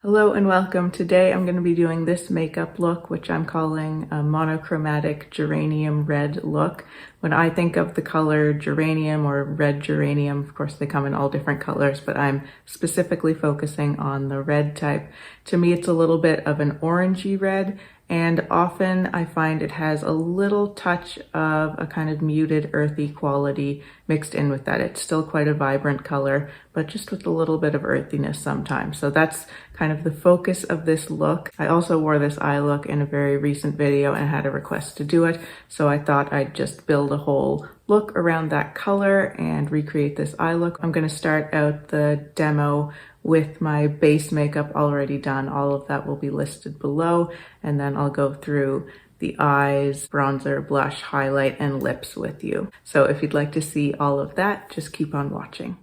Hello and welcome. Today I'm going to be doing this makeup look, which I'm calling a monochromatic geranium-red look. When I think of the color geranium or red geranium, of course they come in all different colors, but I'm specifically focusing on the red type. To me, it's a little bit of an orangey red, and often I find it has a little touch of a kind of muted earthy quality mixed in with that. It's still quite a vibrant color, but just with a little bit of earthiness sometimes. So that's kind of the focus of this look. I also wore this eye look in a very recent video and had a request to do it. So I thought I'd just build a whole look around that color and recreate this eye look. I'm gonna start out the demo with my base makeup already done. All of that will be listed below, and then I'll go through the eyes, bronzer, blush, highlight, and lips with you. So if you'd like to see all of that, just keep on watching.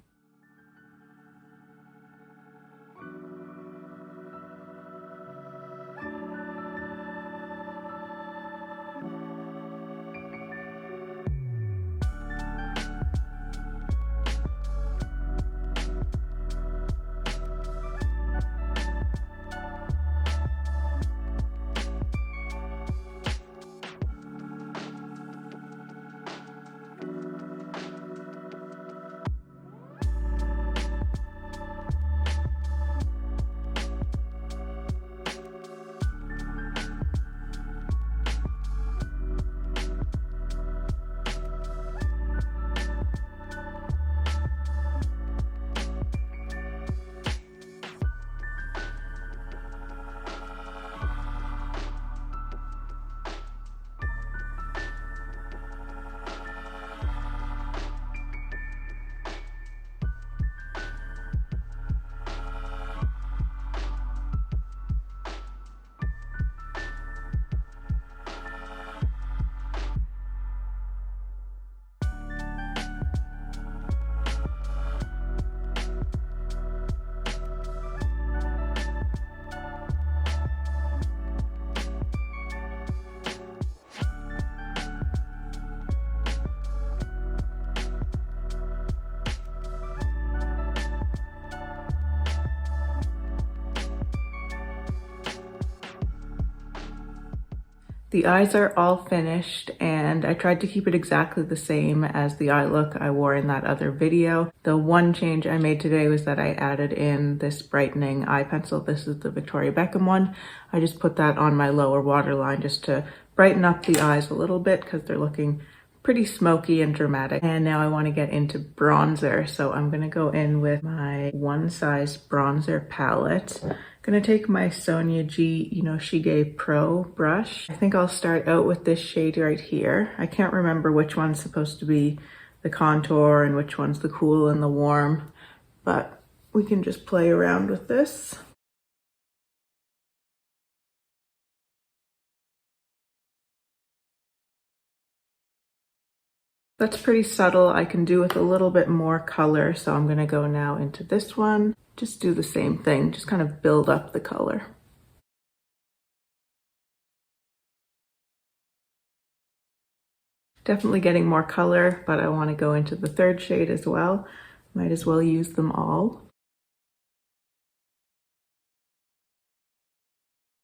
The eyes are all finished, and I tried to keep it exactly the same as the eye look I wore in that other video. The one change I made today was that I added in this brightening eye pencil. This is the Victoria Beckham one. I just put that on my lower waterline just to brighten up the eyes a little bit because they're looking pretty smoky and dramatic. And now I want to get into bronzer. So I'm going to go in with my One Size bronzer palette. I'm going to take my Sonia G, Shige Pro brush. I think I'll start out with this shade right here. I can't remember which one's supposed to be the contour and which one's the cool and the warm, but we can just play around with this. That's pretty subtle. I can do with a little bit more color, so I'm gonna go now into this one. Just do the same thing, just kind of build up the color. Definitely getting more color, but I want to go into the third shade as well. Might as well use them all.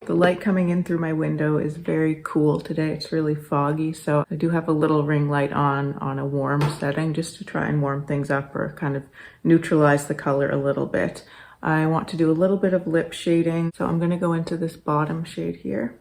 The light coming in through my window is very cool today. It's really foggy, so I do have a little ring light on a warm setting just to try and warm things up or kind of neutralize the color a little bit. I want to do a little bit of lip shading, so I'm going to go into this bottom shade here.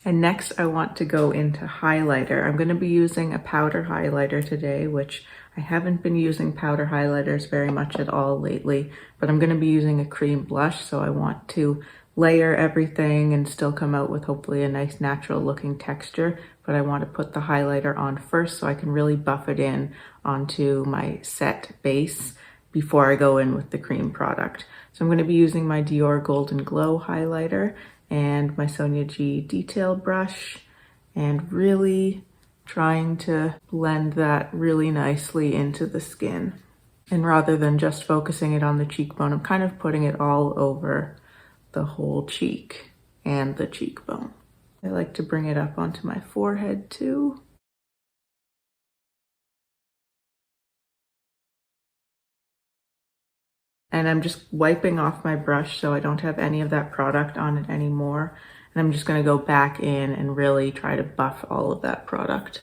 And next I want to go into highlighter. I'm going to be using a powder highlighter today, which I haven't been using powder highlighters very much at all lately, but I'm going to be using a cream blush, so I want to layer everything and still come out with hopefully a nice natural looking texture, but I want to put the highlighter on first so I can really buff it in onto my set base before I go in with the cream product. So I'm going to be using my Dior Golden Glow highlighter and my Sonia G detail brush, and really trying to blend that really nicely into the skin. And rather than just focusing it on the cheekbone, I'm kind of putting it all over the whole cheek and the cheekbone. I like to bring it up onto my forehead too. And I'm just wiping off my brush so I don't have any of that product on it anymore. And I'm just gonna go back in and really try to buff all of that product.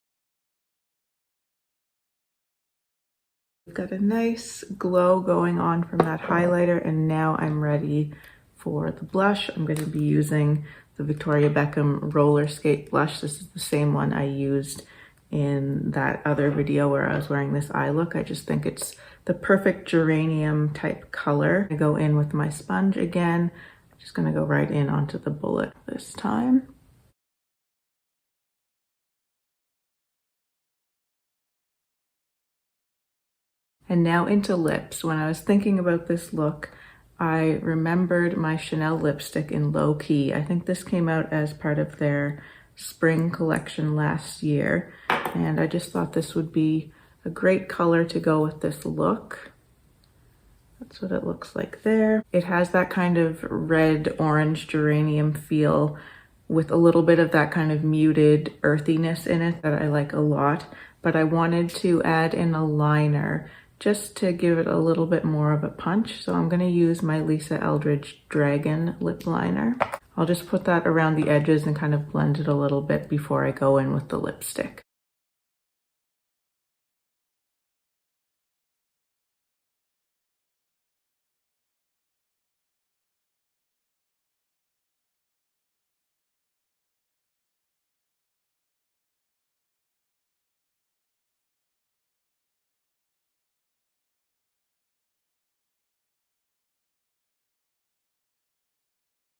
We've got a nice glow going on from that highlighter, and now I'm ready for the blush. I'm going to be using the Victoria Beckham Rollerskate blush. This is the same one I used in that other video where I was wearing this eye look. I just think it's the perfect geranium type color. I go in with my sponge again. I'm just going to go right in onto the bullet this time. And now into lips. When I was thinking about this look, I remembered my Chanel lipstick in Low Key. I think this came out as part of their spring collection last year. And I just thought this would be a great color to go with this look. That's what it looks like there. It has that kind of red-orange geranium feel with a little bit of that kind of muted earthiness in it that I like a lot. But I wanted to add in a liner just to give it a little bit more of a punch. So I'm gonna use my Lisa Eldridge Dragon lip liner. I'll just put that around the edges and kind of blend it a little bit before I go in with the lipstick.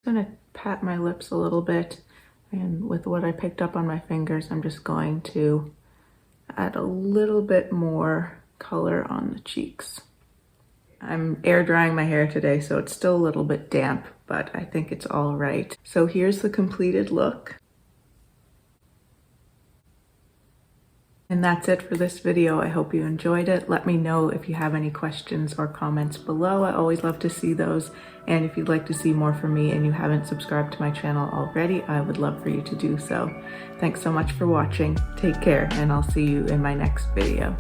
I'm gonna pat my lips a little bit, and with what I picked up on my fingers, I'm just going to add a little bit more color on the cheeks. I'm air drying my hair today, so it's still a little bit damp, but I think it's all right. So here's the completed look. And that's it for this video. I hope you enjoyed it. Let me know if you have any questions or comments below. I always love to see those. And if you'd like to see more from me and you haven't subscribed to my channel already, I would love for you to do so. Thanks so much for watching. Take care, and I'll see you in my next video.